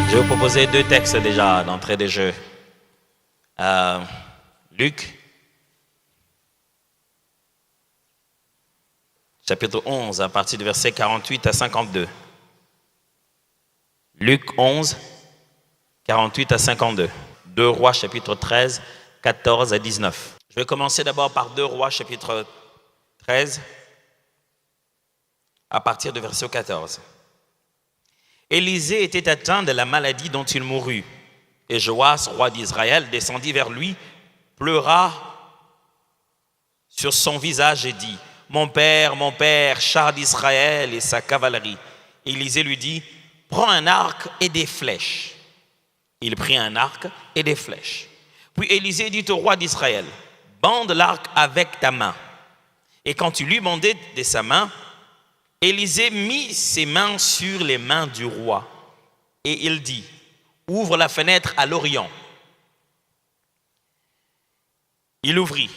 Je vais vous proposer deux textes déjà d'entrée de jeu. Luc, chapitre 11, à partir du verset 48 à 52. Luc 11, 48 à 52. 2 Rois, chapitre 13, 14 à 19. Je vais commencer d'abord par 2 Rois, chapitre 13, à partir du verset 14. Élisée était atteint de la maladie dont il mourut. Et Joas, roi d'Israël, descendit vers lui, pleura sur son visage et dit, mon père, char d'Israël et sa cavalerie. Élisée lui dit, prends un arc et des flèches. Il prit un arc et des flèches. Puis Élisée dit au roi d'Israël, bande l'arc avec ta main. Et quand il lui bandait de sa main, Élisée mit ses mains sur les mains du roi. Et il dit, ouvre la fenêtre à l'Orient. Il ouvrit.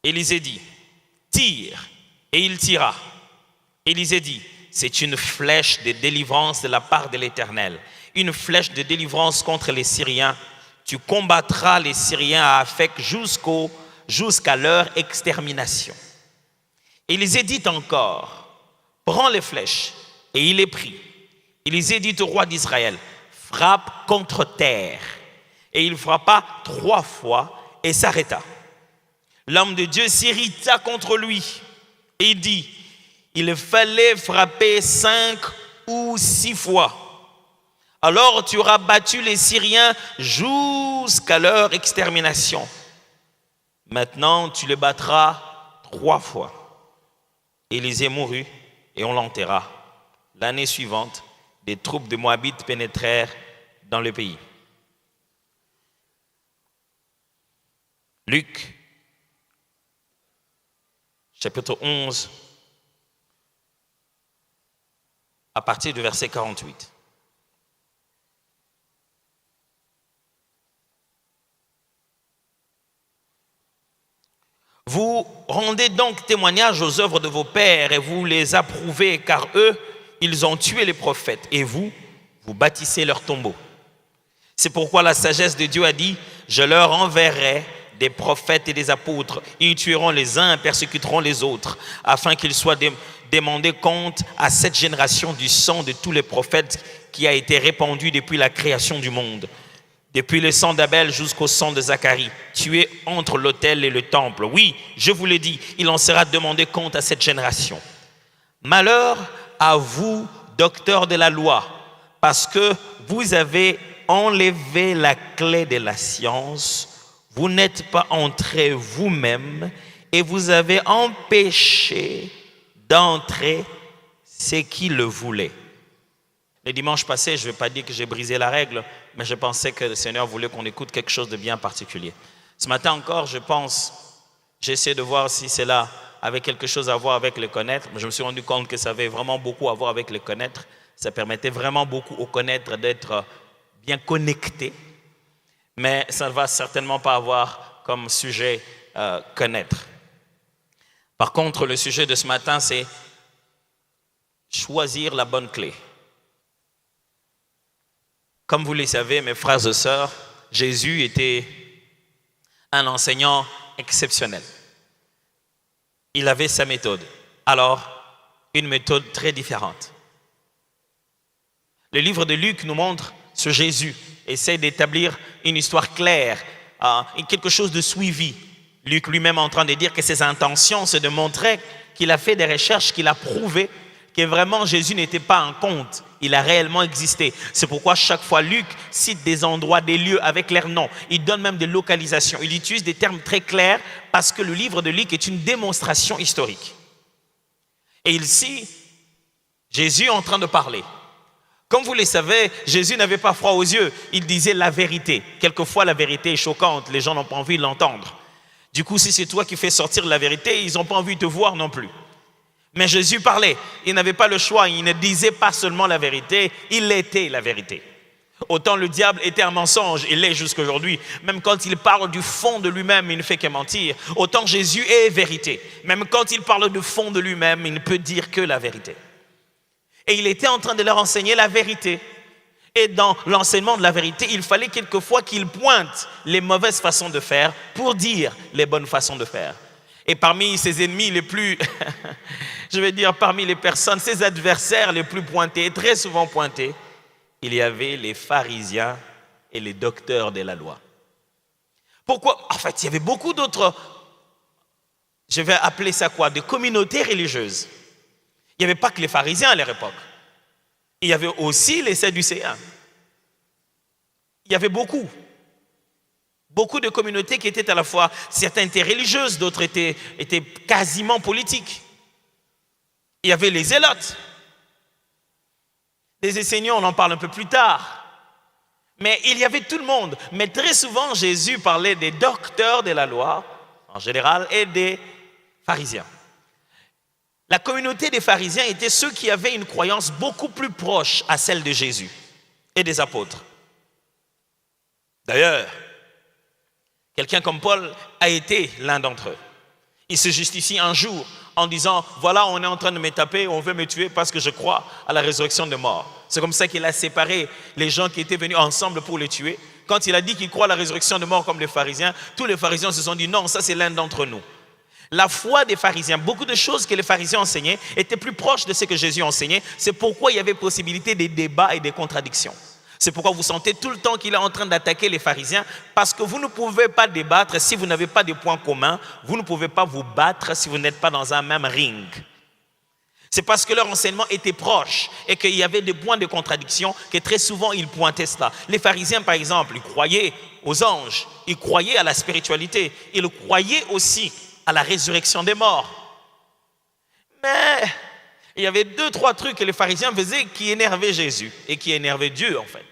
Élisée dit, tire. Et il tira. Élisée dit, c'est une flèche de délivrance de la part de l'Éternel. Une flèche de délivrance contre les Syriens. Tu combattras les Syriens à Aphek jusqu'à leur extermination. Élisée dit encore, prends les flèches. Et il les prit. Élisée dit au roi d'Israël, frappe contre terre. Et il frappa 3 fois et s'arrêta. L'homme de Dieu s'irrita contre lui et dit, il fallait frapper 5 ou 6 fois. Alors tu auras battu les Syriens jusqu'à leur extermination. Maintenant tu les battras 3 fois. Élisée mourut et on l'enterra. L'année suivante, des troupes de Moabites pénétrèrent dans le pays. Luc, chapitre 11, à partir du verset 48. Vous rendez donc témoignage aux œuvres de vos pères et vous les approuvez, car eux, ils ont tué les prophètes et vous bâtissez leurs tombeaux. C'est pourquoi la sagesse de Dieu a dit, je leur enverrai des prophètes et des apôtres. Ils tueront les uns et persécuteront les autres, afin qu'ils soient demandés compte à cette génération du sang de tous les prophètes qui a été répandu depuis la création du monde. Depuis le sang d'Abel jusqu'au sang de Zacharie, tué entre l'autel et le temple. Oui, je vous l'ai dit, il en sera demandé compte à cette génération. Malheur à vous, docteurs de la loi, parce que vous avez enlevé la clé de la science, vous n'êtes pas entrés vous-même et vous avez empêché d'entrer ceux qui le voulaient. Le dimanche passé, je ne vais pas dire que j'ai brisé la règle, mais je pensais que le Seigneur voulait qu'on écoute quelque chose de bien particulier. Ce matin encore, j'essaie de voir si cela avait quelque chose à voir avec le connaître. Je me suis rendu compte que ça avait vraiment beaucoup à voir avec le connaître. Ça permettait vraiment beaucoup au connaître d'être bien connecté. Mais ça ne va certainement pas avoir comme sujet connaître. Par contre, le sujet de ce matin, c'est choisir la bonne clé. Comme vous le savez, mes frères et sœurs, Jésus était un enseignant exceptionnel. Il avait sa méthode. Alors, une méthode très différente. Le livre de Luc nous montre ce Jésus, essaie d'établir une histoire claire, quelque chose de suivi. Luc lui-même est en train de dire que ses intentions, c'est de montrer qu'il a fait des recherches, qu'il a prouvé que vraiment Jésus n'était pas un conte, il a réellement existé. C'est pourquoi chaque fois Luc cite des endroits, des lieux avec leurs noms. Il donne même des localisations. Il utilise des termes très clairs parce que le livre de Luc est une démonstration historique. Et ici, Jésus est en train de parler. Comme vous le savez, Jésus n'avait pas froid aux yeux. Il disait la vérité. Quelquefois, la vérité est choquante. Les gens n'ont pas envie de l'entendre. Du coup, si c'est toi qui fais sortir la vérité, ils n'ont pas envie de te voir non plus. Mais Jésus parlait, il n'avait pas le choix, il ne disait pas seulement la vérité, il était la vérité. Autant le diable était un mensonge, il l'est jusqu'à aujourd'hui. Même quand il parle du fond de lui-même, il ne fait que mentir. Autant Jésus est vérité. Même quand il parle du fond de lui-même, il ne peut dire que la vérité. Et il était en train de leur enseigner la vérité. Et dans l'enseignement de la vérité, il fallait quelquefois qu'il pointe les mauvaises façons de faire pour dire les bonnes façons de faire. Et parmi ses ennemis les plus, je vais dire parmi les personnes, ses adversaires les plus pointés, très souvent pointés, il y avait les pharisiens et les docteurs de la loi. Pourquoi? En fait, il y avait beaucoup d'autres, je vais appeler ça quoi, des communautés religieuses. Il n'y avait pas que les pharisiens à leur époque. Il y avait aussi les Sadducéens. Il y avait beaucoup de communautés qui étaient à la fois, certaines étaient religieuses, d'autres étaient quasiment politiques. Il y avait les zélotes. Les Esséniens, on en parle un peu plus tard. Mais il y avait tout le monde. Mais très souvent, Jésus parlait des docteurs de la loi, en général, et des pharisiens. La communauté des pharisiens était ceux qui avaient une croyance beaucoup plus proche à celle de Jésus et des apôtres. D'ailleurs, quelqu'un comme Paul a été l'un d'entre eux. Il se justifie un jour en disant « Voilà, on est en train de me taper, on veut me tuer parce que je crois à la résurrection des morts. » C'est comme ça qu'il a séparé les gens qui étaient venus ensemble pour le tuer. Quand il a dit qu'il croit à la résurrection des morts comme les pharisiens, tous les pharisiens se sont dit « Non, ça c'est l'un d'entre nous. » La foi des pharisiens, beaucoup de choses que les pharisiens enseignaient étaient plus proches de ce que Jésus enseignait. C'est pourquoi il y avait possibilité des débats et des contradictions. C'est pourquoi vous sentez tout le temps qu'il est en train d'attaquer les pharisiens, parce que vous ne pouvez pas débattre si vous n'avez pas de points communs. Vous ne pouvez pas vous battre si vous n'êtes pas dans un même ring. C'est parce que leur enseignement était proche et qu'il y avait des points de contradiction que très souvent ils pointaient cela. Les pharisiens, par exemple, ils croyaient aux anges, ils croyaient à la spiritualité, ils croyaient aussi à la résurrection des morts. Mais il y avait 2-3 trucs que les pharisiens faisaient qui énervaient Jésus et qui énervaient Dieu en fait,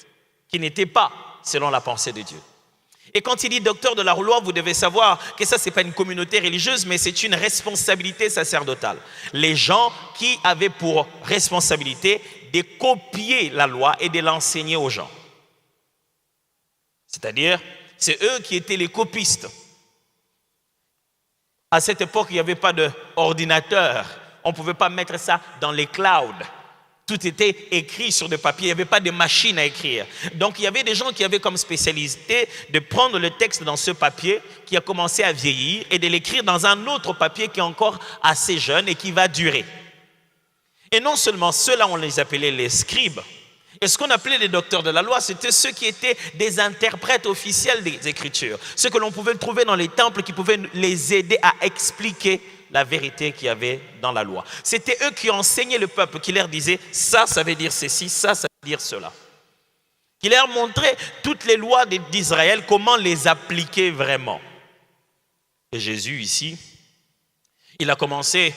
qui n'étaient pas selon la pensée de Dieu. Et quand il dit docteur de la loi, vous devez savoir que ça c'est pas une communauté religieuse, mais c'est une responsabilité sacerdotale. Les gens qui avaient pour responsabilité de copier la loi et de l'enseigner aux gens. C'est-à-dire, c'est eux qui étaient les copistes. À cette époque, il n'y avait pas d'ordinateur. On ne pouvait pas mettre ça dans les clouds. Tout était écrit sur des papiers. Il n'y avait pas de machine à écrire. Donc, il y avait des gens qui avaient comme spécialité de prendre le texte dans ce papier qui a commencé à vieillir et de l'écrire dans un autre papier qui est encore assez jeune et qui va durer. Et non seulement ceux-là, on les appelait les scribes. Et ce qu'on appelait les docteurs de la loi, c'était ceux qui étaient des interprètes officiels des Écritures. Ceux que l'on pouvait trouver dans les temples qui pouvaient les aider à expliquer la vérité qu'il y avait dans la loi. C'était eux qui enseignaient le peuple, qui leur disaient « ça veut dire ceci, ça veut dire cela ». Qui leur montraient toutes les lois d'Israël, comment les appliquer vraiment. Et Jésus ici, il a commencé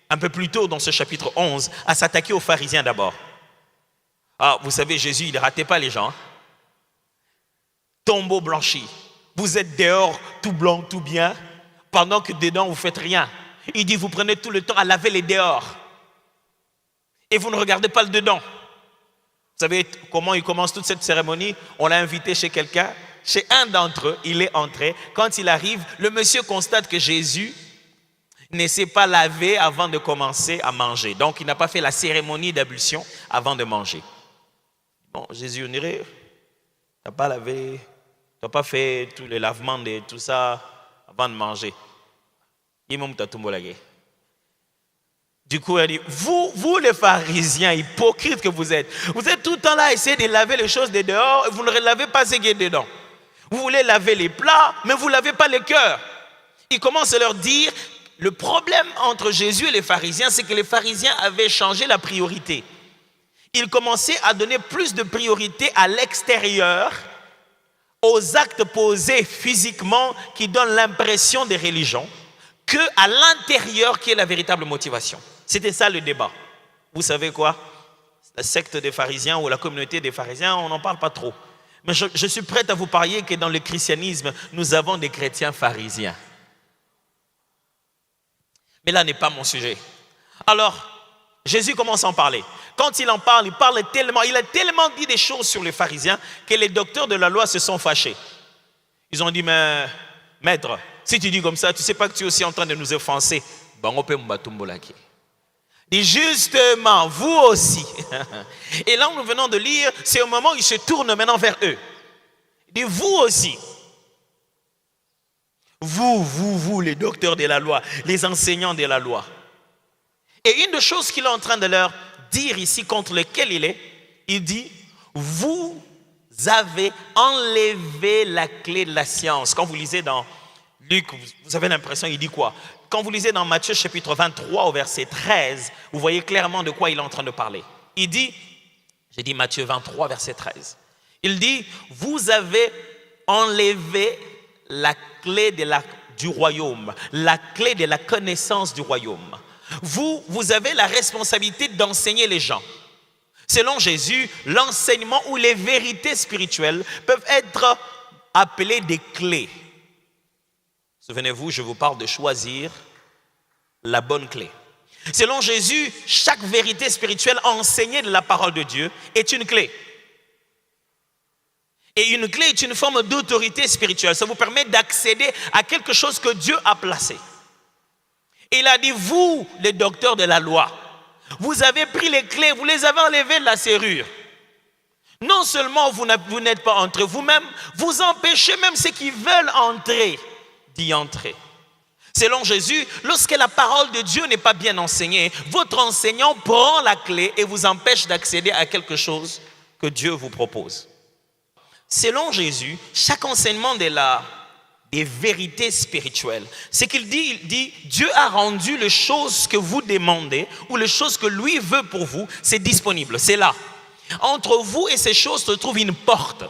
un peu plus tôt dans ce chapitre 11 à s'attaquer aux pharisiens d'abord. Ah, vous savez, Jésus, il ne ratait pas les gens. Tombeau blanchi. Vous êtes dehors, tout blanc, tout bien, pendant que dedans, vous ne faites rien. Il dit, vous prenez tout le temps à laver les dehors. Et vous ne regardez pas le dedans. Vous savez comment il commence toute cette cérémonie? On l'a invité chez quelqu'un. Chez un d'entre eux, il est entré. Quand il arrive, le monsieur constate que Jésus ne s'est pas lavé avant de commencer à manger. Donc, il n'a pas fait la cérémonie d'ablution avant de manger. Bon, Jésus, on dirait, tu n'as pas lavé, tu n'as pas fait tous les lavements de tout ça avant de manger. Du coup, elle dit, vous les pharisiens hypocrites que vous êtes tout le temps là à essayer de laver les choses de dehors et vous ne lavez pas ce qui est dedans. Vous voulez laver les plats, mais vous ne lavez pas les cœurs. Il commence à leur dire, le problème entre Jésus et les pharisiens, c'est que les pharisiens avaient changé la priorité. Ils commençaient à donner plus de priorité à l'extérieur, aux actes posés physiquement qui donnent l'impression de religion, qu'à l'intérieur qui est la véritable motivation. C'était ça le débat. Vous savez quoi? La secte des pharisiens ou la communauté des pharisiens, on n'en parle pas trop. Mais je suis prêt à vous parier que dans le christianisme, nous avons des chrétiens pharisiens. Mais là n'est pas mon sujet. Alors, Jésus commence à en parler. Quand il en parle, il a tellement dit des choses sur les pharisiens que les docteurs de la loi se sont fâchés. Ils ont dit, mais maître, si tu dis comme ça, tu ne sais pas que tu es aussi en train de nous offenser. Et justement, vous aussi, Et là, nous venons de lire, c'est au moment où il se tourne maintenant vers eux. Il dit, vous aussi, vous, les docteurs de la loi, les enseignants de la loi. Et une des choses qu'il est en train de leur dire ici, contre lequel il dit, vous avez enlevé la clé de la science. Quand vous lisez dans Luc, vous avez l'impression, il dit quoi? Quand vous lisez dans Matthieu chapitre 23 au verset 13, vous voyez clairement de quoi il est en train de parler. Il dit, j'ai dit Matthieu 23 verset 13, il dit, vous avez enlevé la clé du royaume, la clé de la connaissance du royaume. Vous avez la responsabilité d'enseigner les gens. Selon Jésus, l'enseignement ou les vérités spirituelles peuvent être appelées des clés. Souvenez-vous, je vous parle de choisir la bonne clé. Selon Jésus, chaque vérité spirituelle enseignée de la parole de Dieu est une clé. Et une clé est une forme d'autorité spirituelle. Ça vous permet d'accéder à quelque chose que Dieu a placé. Et il a dit, vous, les docteurs de la loi, vous avez pris les clés, vous les avez enlevées de la serrure. Non seulement vous n'êtes pas entrés vous-même, vous empêchez même ceux qui veulent entrer d'y entrer. Selon Jésus, lorsque la parole de Dieu n'est pas bien enseignée, votre enseignant prend la clé et vous empêche d'accéder à quelque chose que Dieu vous propose. Selon Jésus, chaque enseignement des vérités spirituelles, c'est qu'il dit, Dieu a rendu les choses que vous demandez ou les choses que lui veut pour vous, c'est disponible, c'est là. Entre vous et ces choses se trouve une porte.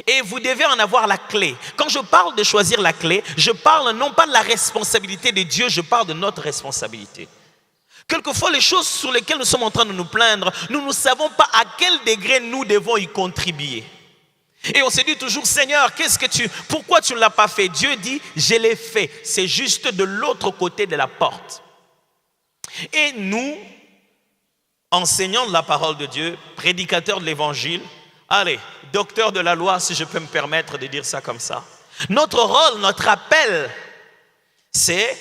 Et vous devez en avoir la clé. Quand je parle de choisir la clé, je parle non pas de la responsabilité de Dieu, je parle de notre responsabilité. Quelquefois, les choses sur lesquelles nous sommes en train de nous plaindre, nous ne savons pas à quel degré nous devons y contribuer. Et on se dit toujours, Seigneur, pourquoi tu ne l'as pas fait? Dieu dit, je l'ai fait. C'est juste de l'autre côté de la porte. Et nous, enseignants de la parole de Dieu, prédicateurs de l'évangile, allez, docteurs de la loi, si je peux me permettre de dire ça comme ça. Notre rôle, notre appel, c'est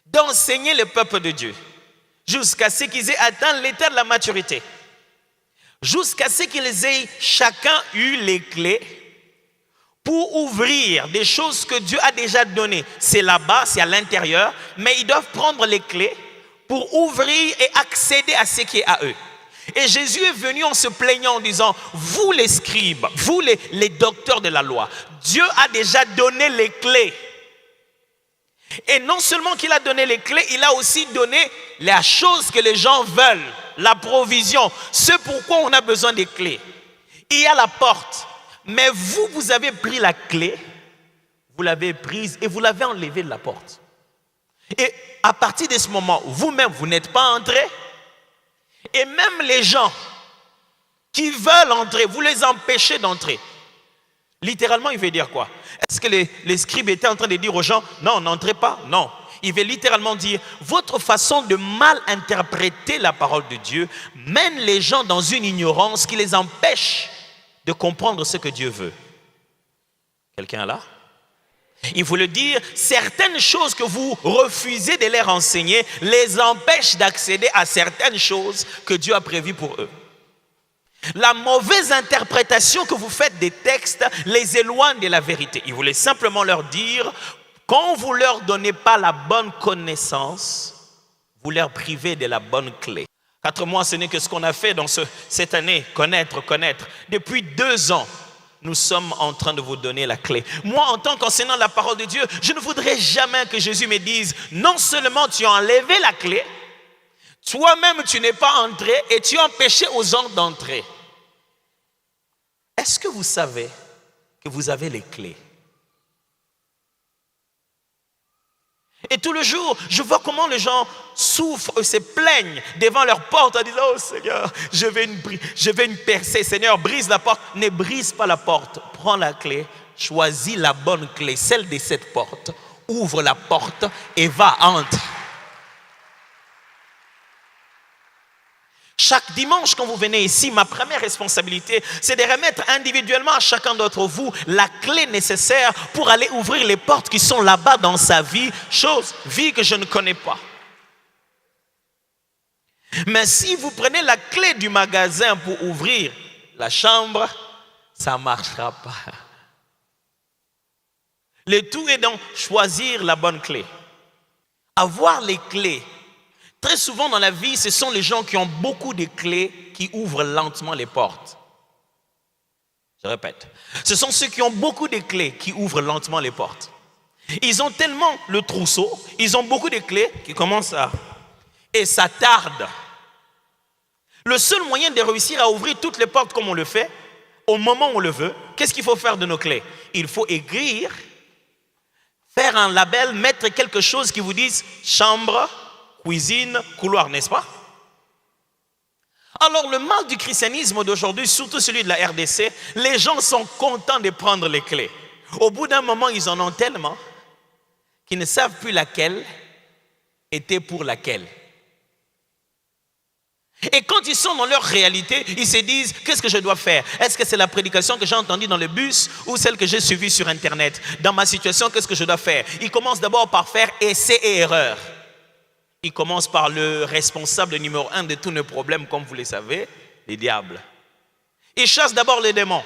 d'enseigner le peuple de Dieu jusqu'à ce qu'ils aient atteint l'état de la maturité. Jusqu'à ce qu'ils aient chacun eu les clés pour ouvrir des choses que Dieu a déjà données. C'est là-bas, c'est à l'intérieur, mais ils doivent prendre les clés pour ouvrir et accéder à ce qui est à eux. Et Jésus est venu en se plaignant en disant, vous les scribes, vous les docteurs de la loi, Dieu a déjà donné les clés. Et non seulement qu'il a donné les clés, il a aussi donné la chose que les gens veulent, la provision, ce pourquoi on a besoin des clés. Il y a la porte, mais vous avez pris la clé, vous l'avez prise et vous l'avez enlevée de la porte. Et à partir de ce moment, vous-même, vous n'êtes pas entrés. Et même les gens qui veulent entrer, vous les empêchez d'entrer. Littéralement, il veut dire quoi? Est-ce que les scribes étaient en train de dire aux gens, non, n'entrez pas? Non. Il veut littéralement dire, votre façon de mal interpréter la parole de Dieu mène les gens dans une ignorance qui les empêche de comprendre ce que Dieu veut. Quelqu'un là? Il voulait dire, certaines choses que vous refusez de leur enseigner les empêchent d'accéder à certaines choses que Dieu a prévues pour eux. La mauvaise interprétation que vous faites des textes les éloigne de la vérité. Il voulait simplement leur dire, quand vous ne leur donnez pas la bonne connaissance, vous leur privez de la bonne clé. 4 mois, ce n'est que ce qu'on a fait dans cette année, connaître. Depuis 2 ans, nous sommes en train de vous donner la clé. Moi, en tant qu'enseignant de la parole de Dieu, je ne voudrais jamais que Jésus me dise, non seulement tu as enlevé la clé, toi-même tu n'es pas entré et tu as empêché aux gens d'entrer. Est-ce que vous savez que vous avez les clés? Et tout le jour, je vois comment les gens souffrent, se plaignent devant leur porte en disant, oh Seigneur, je vais une percée. Seigneur, brise la porte. Ne brise pas la porte. Prends la clé, choisis la bonne clé, celle de cette porte. Ouvre la porte et va, entre. Chaque dimanche, quand vous venez ici, ma première responsabilité, c'est de remettre individuellement à chacun d'entre vous la clé nécessaire pour aller ouvrir les portes qui sont là-bas dans sa vie, vie que je ne connais pas. Mais si vous prenez la clé du magasin pour ouvrir la chambre, ça ne marchera pas. Le tout est donc choisir la bonne clé. Avoir les clés. Très souvent dans la vie, ce sont les gens qui ont beaucoup de clés qui ouvrent lentement les portes. Je répète, ce sont ceux qui ont beaucoup de clés qui ouvrent lentement les portes. Ils ont tellement le trousseau, ils ont beaucoup de clés qui commencent à... Et ça tarde. Le seul moyen de réussir à ouvrir toutes les portes comme on le fait, au moment où on le veut, qu'est-ce qu'il faut faire de nos clés? Il faut écrire, faire un label, mettre quelque chose qui vous dise chambre, cuisine, couloir, n'est-ce pas? Alors le mal du christianisme d'aujourd'hui, surtout celui de la RDC, les gens sont contents de prendre les clés. Au bout d'un moment, ils en ont tellement qu'ils ne savent plus laquelle était pour laquelle. Et quand ils sont dans leur réalité, ils se disent, qu'est-ce que je dois faire? Est-ce que c'est la prédication que j'ai entendue dans le bus ou celle que j'ai suivie sur Internet? Dans ma situation, qu'est-ce que je dois faire? Ils commencent d'abord par faire essai et erreur. Ils commencent par le responsable numéro 1 de tous nos problèmes, comme vous le savez, les diables. Ils chassent d'abord les démons.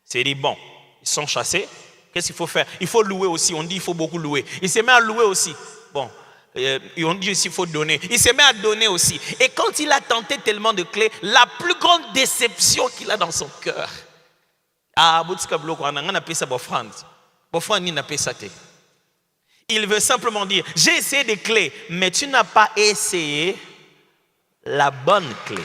C'est dit, bon, ils sont chassés. Qu'est-ce qu'il faut faire? Il faut louer aussi. On dit il faut beaucoup louer. Il se met à louer aussi. Bon. Et on dit aussi qu'il faut donner. Il se met à donner aussi. Et quand il a tenté tellement de clés, la plus grande déception qu'il a dans son cœur. Il veut simplement dire, j'ai essayé des clés, mais tu n'as pas essayé la bonne clé.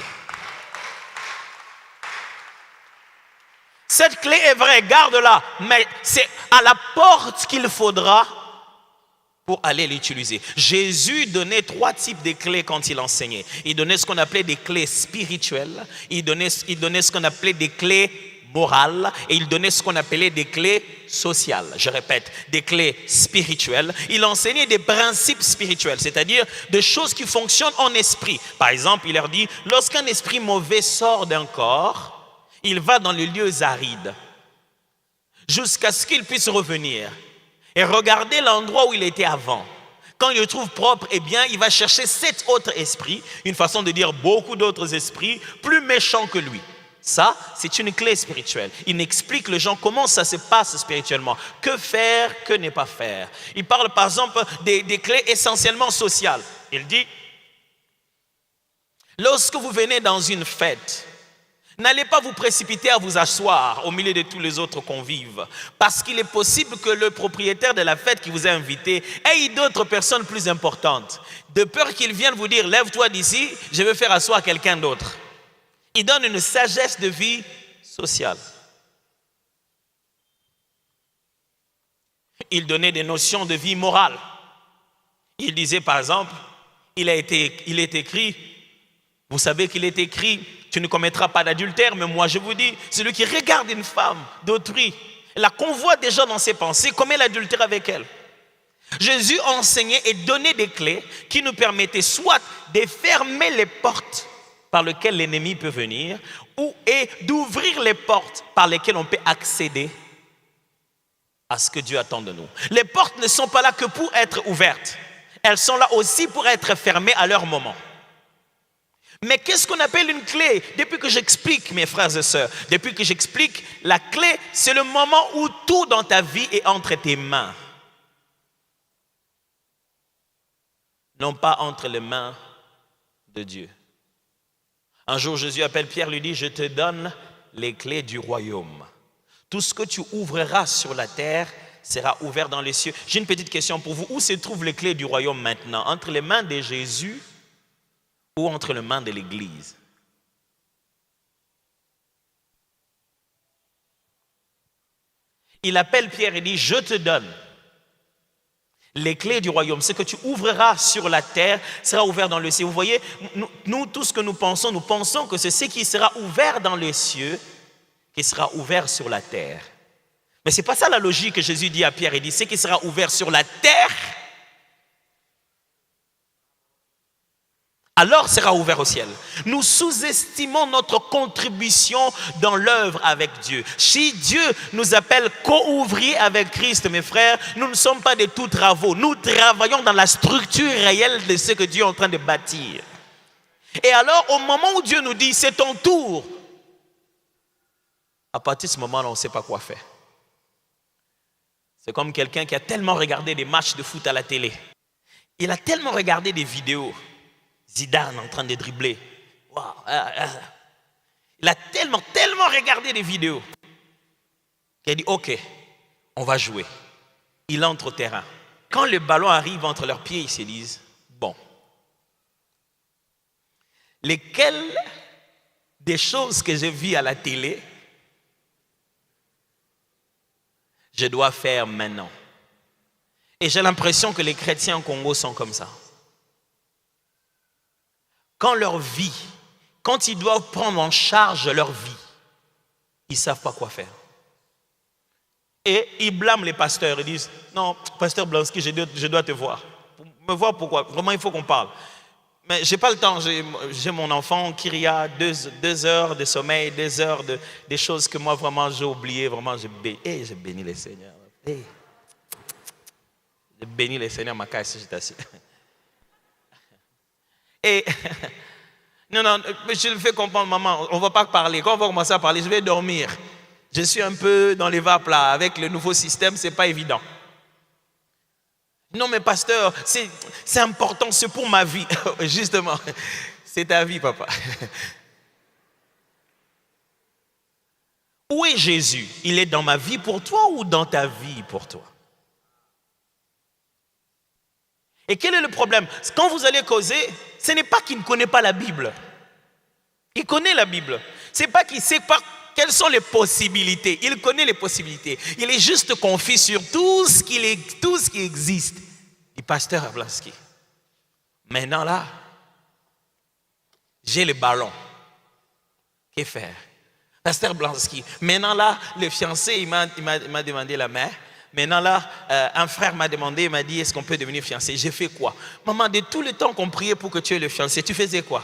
Cette clé est vraie, garde-la, mais c'est à la porte qu'il faudra pour aller l'utiliser. Jésus donnait 3 types de clés quand il enseignait. Il donnait ce qu'on appelait des clés spirituelles, il donnait ce qu'on appelait des clés morales et il donnait ce qu'on appelait des clés sociales. Je répète, des clés spirituelles. Il enseignait des principes spirituels, c'est-à-dire des choses qui fonctionnent en esprit. Par exemple, il leur dit, lorsqu'un esprit mauvais sort d'un corps, il va dans les lieux arides jusqu'à ce qu'il puisse revenir. Et regardez l'endroit où il était avant. Quand il le trouve propre, eh bien, il va chercher 7 autres esprits, une façon de dire beaucoup d'autres esprits, plus méchants que lui. Ça, c'est une clé spirituelle. Il explique aux gens comment ça se passe spirituellement. Que faire, que ne pas faire. Il parle par exemple des clés essentiellement sociales. Il dit, lorsque vous venez dans une fête, n'allez pas vous précipiter à vous asseoir au milieu de tous les autres convives. Parce qu'il est possible que le propriétaire de la fête qui vous a invité ait d'autres personnes plus importantes. De peur qu'il vienne vous dire, lève-toi d'ici, je vais faire asseoir quelqu'un d'autre. Il donne une sagesse de vie sociale. Il donnait des notions de vie morale. Il disait par exemple, il est écrit, vous savez qu'il est écrit, tu ne commettras pas d'adultère, mais moi je vous dis, celui qui regarde une femme d'autrui, la convoite déjà dans ses pensées, commet l'adultère avec elle. Jésus enseignait et donnait des clés qui nous permettaient soit de fermer les portes par lesquelles l'ennemi peut venir, et d'ouvrir les portes par lesquelles on peut accéder à ce que Dieu attend de nous. Les portes ne sont pas là que pour être ouvertes, elles sont là aussi pour être fermées à leur moment. Mais qu'est-ce qu'on appelle une clé? Depuis que j'explique, mes frères et sœurs, depuis que j'explique, la clé, c'est le moment où tout dans ta vie est entre tes mains. Non pas entre les mains de Dieu. Un jour, Jésus appelle Pierre, lui dit, je te donne les clés du royaume. Tout ce que tu ouvriras sur la terre sera ouvert dans les cieux. J'ai une petite question pour vous. Où se trouvent les clés du royaume maintenant? Entre les mains de Jésus ou entre les mains de l'Église? Il appelle Pierre et dit, je te donne les clés du royaume. Ce que tu ouvriras sur la terre sera ouvert dans le ciel. Vous voyez, nous tout ce que nous pensons que c'est ce qui sera ouvert dans les cieux qui sera ouvert sur la terre. Mais ce n'est pas ça la logique que Jésus dit à Pierre. Il dit, ce qui sera ouvert sur la terre, alors sera ouvert au ciel. Nous sous-estimons notre contribution dans l'œuvre avec Dieu. Si Dieu nous appelle co-ouvriers avec Christ, mes frères, nous ne sommes pas de tout travaux. Nous travaillons dans la structure réelle de ce que Dieu est en train de bâtir. Et alors, au moment où Dieu nous dit, c'est ton tour, à partir de ce moment-là, on ne sait pas quoi faire. C'est comme quelqu'un qui a tellement regardé des matchs de foot à la télé. Il a tellement regardé des vidéos. Zidane en train de dribbler. Wow. Il a tellement regardé des vidéos qu'il a dit, ok, on va jouer. Il entre au terrain. Quand le ballon arrive entre leurs pieds, ils se disent, bon, lesquelles des choses que j'ai vues à la télé, je dois faire maintenant. Et j'ai l'impression que les chrétiens au Congo sont comme ça. Quand leur vie, quand ils doivent prendre en charge leur vie, ils ne savent pas quoi faire. Et ils blâment les pasteurs. Ils disent, non, pasteur Blansky, je dois te voir. Me voir pourquoi? Vraiment, il faut qu'on parle. Mais je n'ai pas le temps. J'ai mon enfant, Kyria, 2 heures de sommeil, 2 heures des choses que moi, vraiment, j'ai oubliées. Vraiment, j'ai béni les Seigneurs. J'ai béni les Seigneurs, ma caisse, je t'assure. Et, non, je le fais comprendre, maman, on ne va pas parler. Quand on va commencer à parler, je vais dormir. Je suis un peu dans les vapes là. Avec le nouveau système, ce n'est pas évident. Non, mais pasteur, c'est important, c'est pour ma vie. Justement, c'est ta vie, papa. Où est Jésus? Il est dans ma vie pour toi ou dans ta vie pour toi? Et quel est le problème? Quand vous allez causer, ce n'est pas qu'il ne connaît pas la Bible. Il connaît la Bible. Ce n'est pas qu'il ne sait pas quelles sont les possibilités. Il connaît les possibilités. Il est juste confus sur tout ce qui existe. Le pasteur Blansky. Maintenant là, j'ai le ballon. Que faire? Pasteur Blansky. Maintenant là, le fiancé, il m'a demandé la main. Maintenant là, un frère m'a demandé, il m'a dit, est-ce qu'on peut devenir fiancé? J'ai fait quoi? Maman, de tout le temps qu'on priait pour que tu aies le fiancé, tu faisais quoi?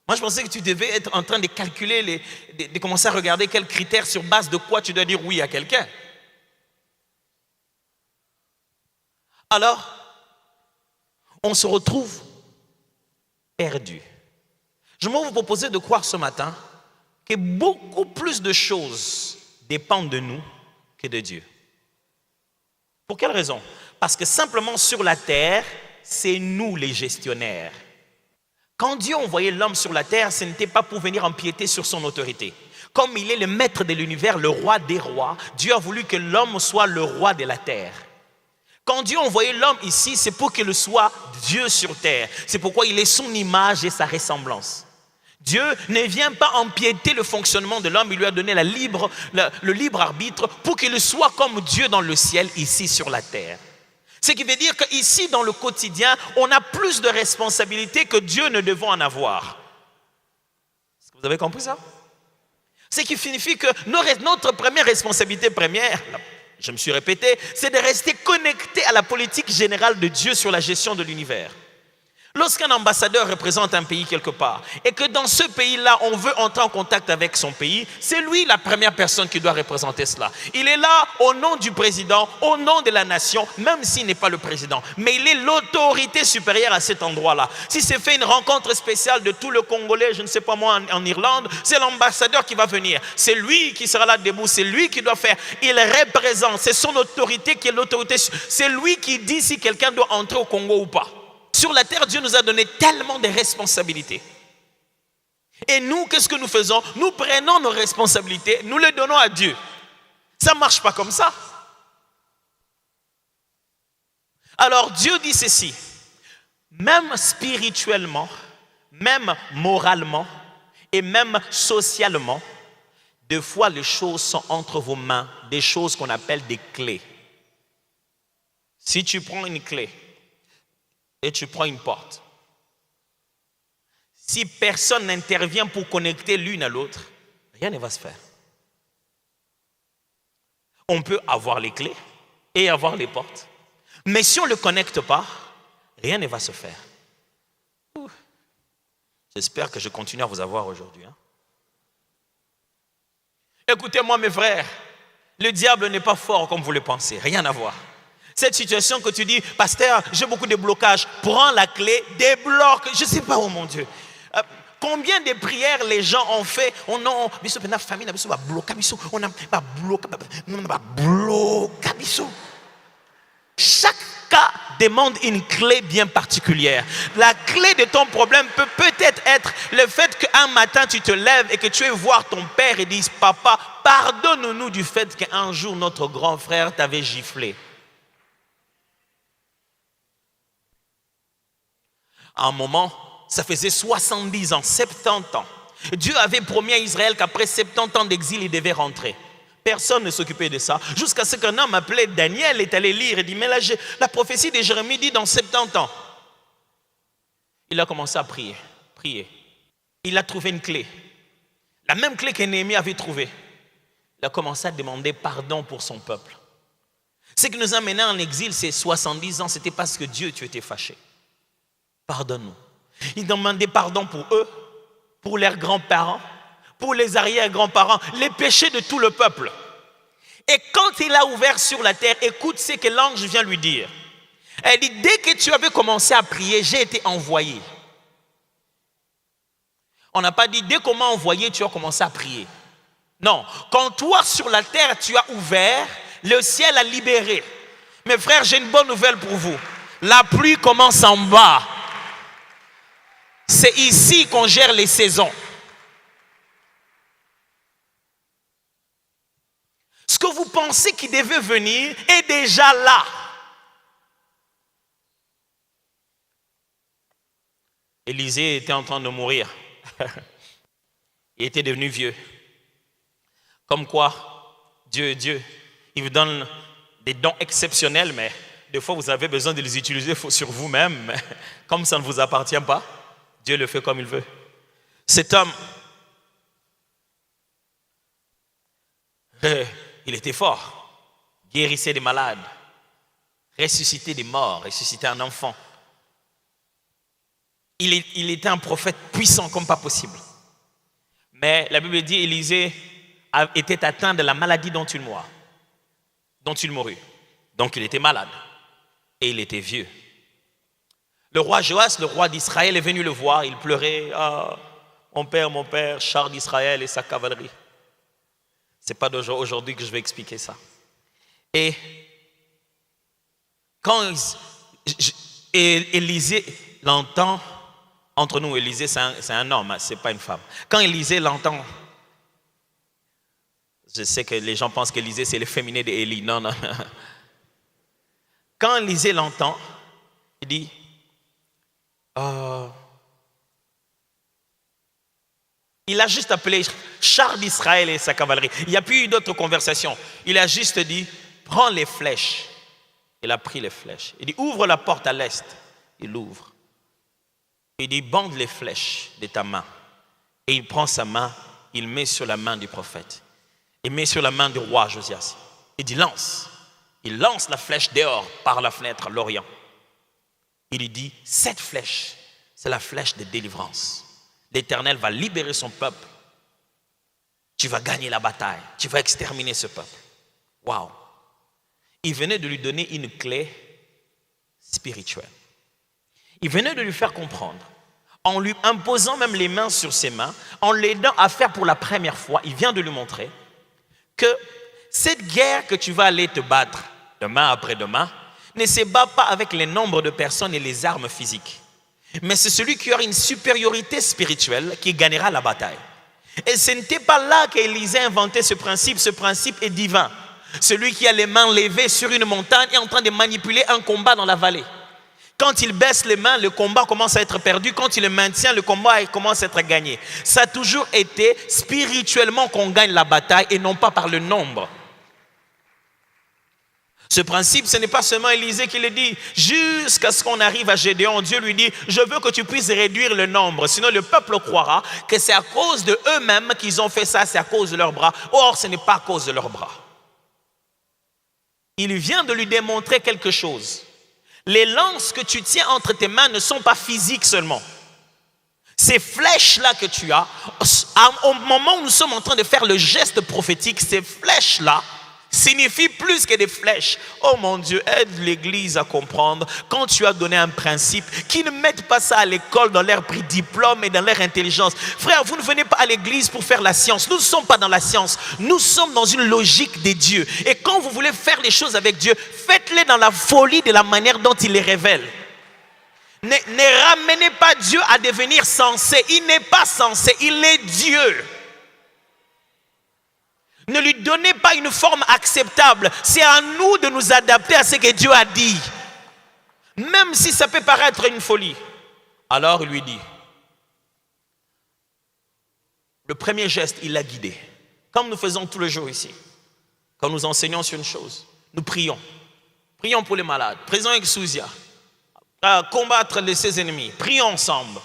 Moi, je pensais que tu devais être en train de calculer, de commencer à regarder quels critères, sur base de quoi tu dois dire oui à quelqu'un. Alors, on se retrouve perdu. Je vais vous proposer de croire ce matin que beaucoup plus de choses dépendent de nous que de Dieu. Pour quelle raison? Parce que simplement sur la terre, c'est nous les gestionnaires. Quand Dieu envoyait l'homme sur la terre, ce n'était pas pour venir empiéter sur son autorité. Comme il est le maître de l'univers, le roi des rois, Dieu a voulu que l'homme soit le roi de la terre. Quand Dieu a envoyé l'homme ici, c'est pour qu'il soit Dieu sur terre. C'est pourquoi il est son image et sa ressemblance. Dieu ne vient pas empiéter le fonctionnement de l'homme, il lui a donné le libre arbitre pour qu'il soit comme Dieu dans le ciel, ici sur la terre. Ce qui veut dire qu'ici, dans le quotidien, on a plus de responsabilités que Dieu ne devons en avoir. Est-ce que vous avez compris ça? Ce qui signifie que notre première responsabilité première, je me suis répété, c'est de rester connecté à la politique générale de Dieu sur la gestion de l'univers. Lorsqu'un ambassadeur représente un pays quelque part et que dans ce pays-là, on veut entrer en contact avec son pays, c'est lui la première personne qui doit représenter cela. Il est là au nom du président, au nom de la nation, même s'il n'est pas le président. Mais il est l'autorité supérieure à cet endroit-là. Si c'est fait une rencontre spéciale de tout le Congolais, je ne sais pas moi, en Irlande, c'est l'ambassadeur qui va venir. C'est lui qui sera là debout, c'est lui qui doit faire. Il représente, c'est son autorité qui est l'autorité. C'est lui qui dit si quelqu'un doit entrer au Congo ou pas. Sur la terre, Dieu nous a donné tellement de responsabilités. Et nous, qu'est-ce que nous faisons? Nous prenons nos responsabilités, nous les donnons à Dieu. Ça ne marche pas comme ça. Alors Dieu dit ceci, même spirituellement, même moralement et même socialement, des fois les choses sont entre vos mains, des choses qu'on appelle des clés. Si tu prends une clé, et tu prends une porte. Si personne n'intervient pour connecter l'une à l'autre, rien ne va se faire. On peut avoir les clés et avoir les portes. Mais si on ne le connecte pas, rien ne va se faire. J'espère que je continue à vous avoir aujourd'hui. Écoutez-moi mes frères, le diable n'est pas fort comme vous le pensez, rien à voir. Cette situation que tu dis, pasteur, j'ai beaucoup de blocages, prends la clé, débloque. Je ne sais pas, oh mon Dieu. Combien de prières les gens ont fait? On a famille, on a bloqué, on a bloqué. Chaque cas demande une clé bien particulière. La clé de ton problème peut peut-être être le fait qu'un matin tu te lèves et que tu vas voir ton père et dis, papa, pardonne-nous du fait qu'un jour notre grand frère t'avait giflé. À un moment, ça faisait 70 ans, 70 ans. Dieu avait promis à Israël qu'après 70 ans d'exil, il devait rentrer. Personne ne s'occupait de ça. Jusqu'à ce qu'un homme appelé Daniel est allé lire et dit, mais là, la prophétie de Jérémie dit dans 70 ans. Il a commencé à prier. Il a trouvé une clé. La même clé que Néhémie avait trouvée. Il a commencé à demander pardon pour son peuple. Ce qui nous a menés en exil, ces 70 ans, c'était parce que Dieu, tu étais fâché. Pardonne-nous. Il demandait pardon pour eux, pour leurs grands-parents, pour les arrière-grands-parents, les péchés de tout le peuple. Et quand il a ouvert sur la terre, écoute ce que l'ange vient lui dire. Elle dit, dès que tu avais commencé à prier, j'ai été envoyé. On n'a pas dit, dès qu'on m'a envoyé, tu as commencé à prier. Non, quand toi sur la terre, tu as ouvert, le ciel a libéré. Mes frères, j'ai une bonne nouvelle pour vous. La pluie commence en bas. C'est ici qu'on gère les saisons. Ce que vous pensez qui devait venir est déjà là. Élisée était en train de mourir. Il était devenu vieux. Comme quoi, Dieu, il vous donne des dons exceptionnels, mais des fois vous avez besoin de les utiliser sur vous-même. Comme ça ne vous appartient pas, Dieu le fait comme il veut. Cet homme, il était fort, guérissait des malades, ressuscitait des morts, ressuscitait un enfant. Il était un prophète puissant comme pas possible. Mais la Bible dit, Élisée était atteint de la maladie dont il mourut. Donc il était malade et il était vieux. Le roi Joas, le roi d'Israël, est venu le voir, il pleurait. Ah, mon père, char d'Israël et sa cavalerie. Ce n'est pas d'aujourd'hui que je vais expliquer ça. Et quand Élisée l'entend, entre nous, Élisée c'est un homme, ce n'est pas une femme. Quand Élisée l'entend, je sais que les gens pensent qu'Élisée c'est le féminin d'Élie. Non. Quand Élisée l'entend, il dit, il a juste appelé char d'Israël et sa cavalerie. Il n'y a plus eu d'autres conversations. Il a juste dit, prends les flèches. Il a pris les flèches. Il dit, ouvre la porte à l'est. Il l'ouvre. Il dit, bande les flèches de ta main. Et il prend sa main, il met sur la main du prophète. Il met sur la main du roi Josias. Il dit, lance. Il lance la flèche dehors par la fenêtre à l'Orient. Il lui dit, cette flèche, c'est la flèche de délivrance. L'Éternel va libérer son peuple. Tu vas gagner la bataille. Tu vas exterminer ce peuple. Waouh! Il venait de lui donner une clé spirituelle. Il venait de lui faire comprendre, en lui imposant même les mains sur ses mains, en l'aidant à faire pour la première fois, il vient de lui montrer que cette guerre que tu vas aller te battre demain après demain ne se bat pas avec les nombres de personnes et les armes physiques. Mais c'est celui qui aura une supériorité spirituelle qui gagnera la bataille. Et ce n'était pas là qu'Élisée a inventé ce principe. Ce principe est divin. Celui qui a les mains levées sur une montagne est en train de manipuler un combat dans la vallée. Quand il baisse les mains, le combat commence à être perdu. Quand il le maintient, le combat commence à être gagné. Ça a toujours été spirituellement qu'on gagne la bataille et non pas par le nombre. Ce principe, ce n'est pas seulement Élisée qui le dit. Jusqu'à ce qu'on arrive à Gédéon, Dieu lui dit, je veux que tu puisses réduire le nombre. Sinon, le peuple croira que c'est à cause de eux-mêmes qu'ils ont fait ça, c'est à cause de leurs bras. Or, ce n'est pas à cause de leurs bras. Il vient de lui démontrer quelque chose. Les lances que tu tiens entre tes mains ne sont pas physiques seulement. Ces flèches-là que tu as, au moment où nous sommes en train de faire le geste prophétique, ces flèches-là signifie plus que des flèches. Oh mon Dieu, aide l'Église à comprendre. Quand tu as donné un principe, qu'ils ne mettent pas ça à l'école dans leur diplôme et dans leur intelligence. Frère, vous ne venez pas à l'Église pour faire la science. Nous ne sommes pas dans la science. Nous sommes dans une logique des dieux. Et quand vous voulez faire les choses avec Dieu, faites-les dans la folie de la manière dont il les révèle. Ne ramenez pas Dieu à devenir sensé. Il n'est pas sensé, il est Dieu. Ne lui donnez pas une forme acceptable. C'est à nous de nous adapter à ce que Dieu a dit. Même si ça peut paraître une folie. Alors il lui dit. Le premier geste, il l'a guidé. Comme nous faisons tous les jours ici. Quand nous enseignons sur une chose, nous prions. Prions pour les malades. Prions exousia. À combattre ses ennemis. Prions ensemble.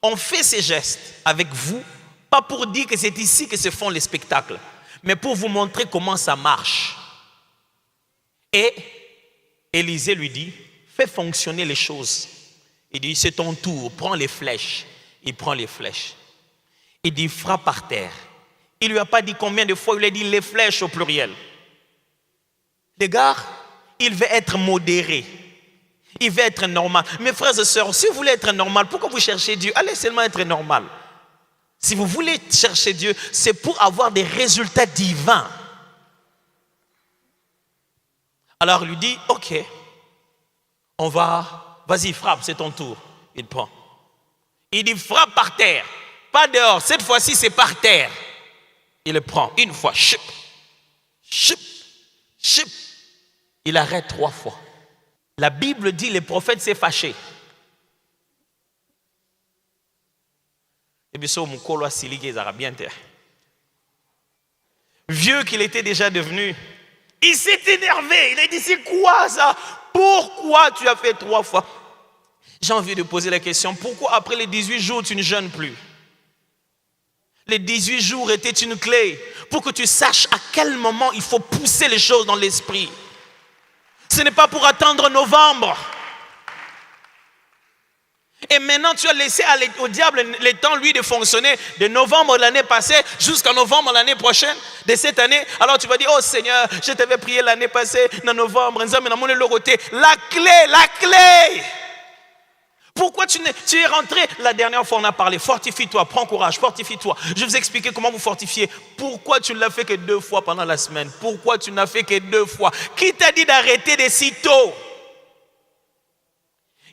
On fait ces gestes avec vous. Pas pour dire que c'est ici que se font les spectacles. Mais pour vous montrer comment ça marche. Et Élisée lui dit, fais fonctionner les choses. Il dit, c'est ton tour, prends les flèches. Il prend les flèches. Il dit, frappe par terre. Il ne lui a pas dit combien de fois, il lui a dit les flèches au pluriel. Les gars, il veut être modéré. Il veut être normal. Mes frères et sœurs, si vous voulez être normal, pourquoi vous cherchez Dieu? Allez seulement être normal. Si vous voulez chercher Dieu, c'est pour avoir des résultats divins. Alors il lui dit, ok, on va, vas-y frappe, c'est ton tour. Il prend. Il dit frappe par terre, pas dehors, cette fois-ci c'est par terre. Il le prend une fois, chip, chip, chip. Il arrête 3 fois. La Bible dit, le prophète s'est fâché. Vieux qu'il était déjà devenu, il s'est énervé. Il a dit, c'est quoi ça? Pourquoi tu as fait 3 fois? J'ai envie de poser la question, pourquoi après les 18 jours tu ne jeûnes plus? Les 18 jours étaient une clé pour que tu saches à quel moment il faut pousser les choses dans l'esprit. Ce n'est pas pour attendre novembre. Et maintenant, tu as laissé au diable le temps, lui, de fonctionner de novembre l'année passée jusqu'à novembre l'année prochaine, de cette année. Alors tu vas dire, oh Seigneur, je t'avais prié l'année passée, en novembre, la clé. Pourquoi tu es rentré? La dernière fois, on a parlé, fortifie-toi, prends courage, fortifie-toi. Je vais vous expliquer comment vous fortifier. Pourquoi tu ne l'as fait que 2 fois pendant la semaine? Pourquoi tu n'as fait que 2 fois? Qui t'a dit d'arrêter de si tôt?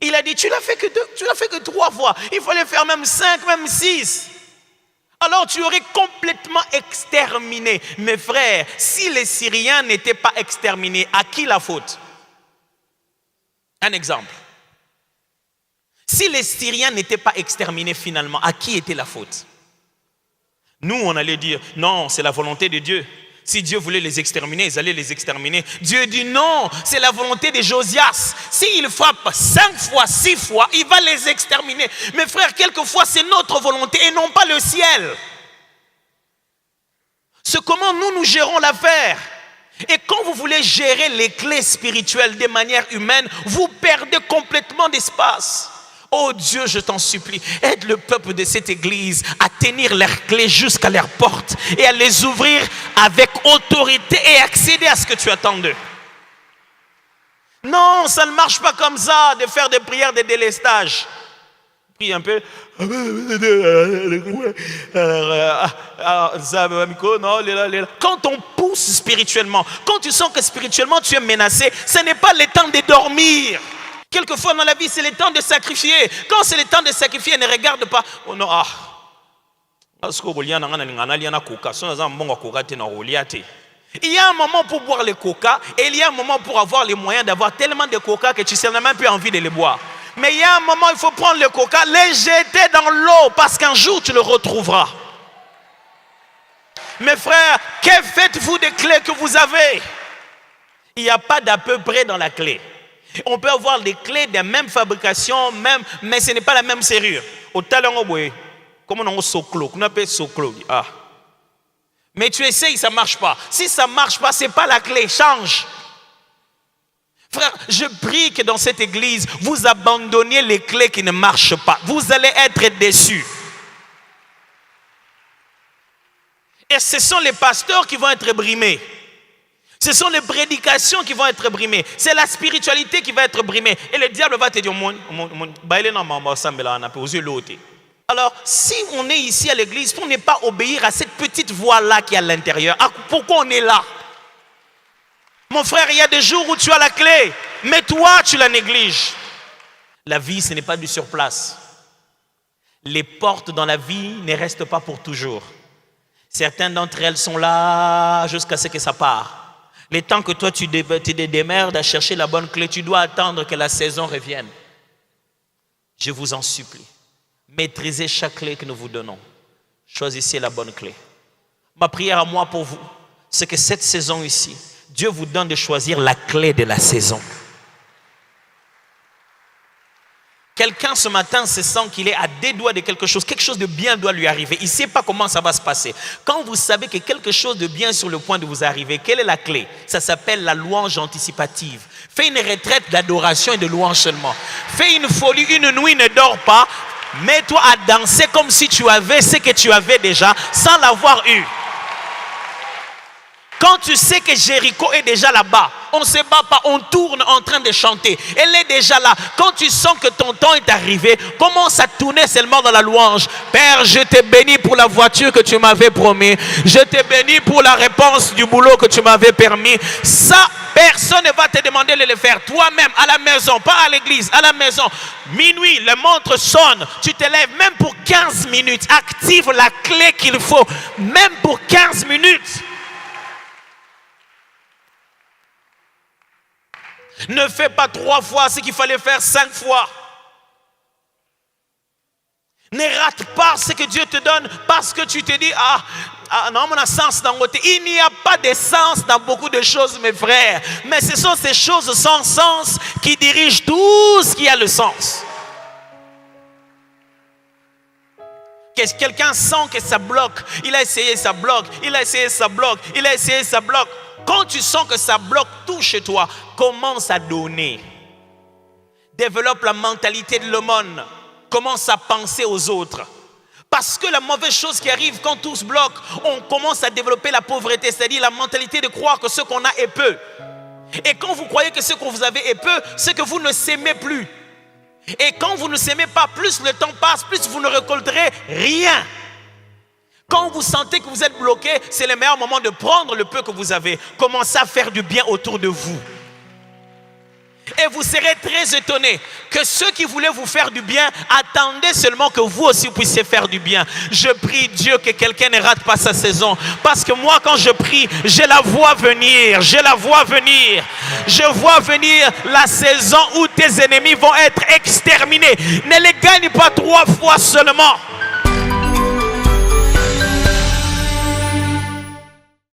Il a dit, tu l'as fait que 3 fois. Il fallait faire même 5, même 6. Alors tu aurais complètement exterminé. Mes frères, si les Syriens n'étaient pas exterminés, à qui la faute? Un exemple. Si les Syriens n'étaient pas exterminés finalement, à qui était la faute? Nous, on allait dire, non, c'est la volonté de Dieu. Si Dieu voulait les exterminer, ils allaient les exterminer. Dieu dit non, c'est la volonté de Josias. S'il frappe 5 fois, 6 fois, il va les exterminer. Mes frères, quelquefois, c'est notre volonté et non pas le ciel. C'est comment nous gérons l'affaire. Et quand vous voulez gérer les clés spirituelles de manière humaine, vous perdez complètement d'espace. Oh Dieu, je t'en supplie, aide le peuple de cette église à tenir leurs clés jusqu'à leurs portes et à les ouvrir avec autorité et accéder à ce que tu attends d'eux. Non, ça ne marche pas comme ça de faire des prières de délestage. Prie un peu. Quand on pousse spirituellement, quand tu sens que spirituellement tu es menacé, ce n'est pas le temps de dormir. Quelquefois dans la vie, c'est le temps de sacrifier. Quand c'est le temps de sacrifier, ne regarde pas. Oh non, il y a un moment pour boire le coca et il y a un moment pour avoir les moyens d'avoir tellement de coca que tu n'as même plus envie de les boire. Mais il y a un moment, il faut prendre le coca, les jeter dans l'eau parce qu'un jour tu le retrouveras. Mes frères, que faites-vous des clés que vous avez? Il n'y a pas d'à peu près dans la clé. On peut avoir des clés de la même fabrication, mais ce n'est pas la même serrure. Au talon, comment on soclo, on appelle soclo. Mais tu essayes, ça ne marche pas. Si ça ne marche pas, ce n'est pas la clé, change. Frère, je prie que dans cette église, vous abandonniez les clés qui ne marchent pas. Vous allez être déçus. Et ce sont les pasteurs qui vont être brimés. Ce sont les prédications qui vont être brimées. C'est la spiritualité qui va être brimée. Et le diable va te dire, alors, si on est ici à l'église, pour ne pas obéir à cette petite voix-là qui est à l'intérieur, pourquoi on est là? Mon frère, il y a des jours où tu as la clé, mais toi, tu la négliges. La vie, ce n'est pas du surplace. Les portes dans la vie ne restent pas pour toujours. Certaines d'entre elles sont là jusqu'à ce que ça part. Le temps que toi, tu te démerdes à chercher la bonne clé, tu dois attendre que la saison revienne. Je vous en supplie. Maîtrisez chaque clé que nous vous donnons. Choisissez la bonne clé. Ma prière à moi pour vous, c'est que cette saison ici, Dieu vous donne de choisir la clé de la saison. Quelqu'un ce matin se sent qu'il est à des doigts de quelque chose de bien doit lui arriver. Il ne sait pas comment ça va se passer. Quand vous savez que quelque chose de bien est sur le point de vous arriver, quelle est la clé? Ça s'appelle la louange anticipative. Fais une retraite d'adoration et de louange seulement. Fais une folie, une nuit, ne dors pas. Mets-toi à danser comme si tu avais ce que tu avais déjà sans l'avoir eu. Quand tu sais que Jéricho est déjà là-bas, on ne se bat pas, on tourne en train de chanter. Elle est déjà là. Quand tu sens que ton temps est arrivé, commence à tourner seulement dans la louange. Père, je te bénis pour la voiture que tu m'avais promis. Je te bénis pour la réponse du boulot que tu m'avais permis. Ça, personne ne va te demander de le faire. Toi-même, à la maison, pas à l'église, à la maison. Minuit, le montre sonne. Tu te lèves même pour 15 minutes. Active la clé qu'il faut. Même pour 15 minutes. Ne fais pas 3 fois ce qu'il fallait faire 5 fois. Ne rate pas ce que Dieu te donne parce que tu te dis, non, mon sens dans côté. Il n'y a pas de sens dans beaucoup de choses, mes frères. Mais ce sont ces choses sans sens qui dirigent tout ce qui a le sens. Quelqu'un sent que ça bloque. Il a essayé, ça bloque. Il a essayé, ça bloque. Il a essayé, ça bloque. Quand tu sens que ça bloque tout chez toi, commence à donner. Développe la mentalité de l'aumône. Commence à penser aux autres. Parce que la mauvaise chose qui arrive quand tout se bloque, on commence à développer la pauvreté, c'est-à-dire la mentalité de croire que ce qu'on a est peu. Et quand vous croyez que ce que vous avez est peu, c'est que vous ne s'aimez plus. Et quand vous ne s'aimez pas, plus le temps passe, plus vous ne récolterez rien. Quand vous sentez que vous êtes bloqué, c'est le meilleur moment de prendre le peu que vous avez. Commencez à faire du bien autour de vous. Et vous serez très étonnés que ceux qui voulaient vous faire du bien, attendez seulement que vous aussi puissiez faire du bien. Je prie Dieu que quelqu'un ne rate pas sa saison. Parce que moi, quand je prie, je la vois venir. Je la vois venir. Je vois venir la saison où tes ennemis vont être exterminés. Ne les gagne pas 3 fois seulement.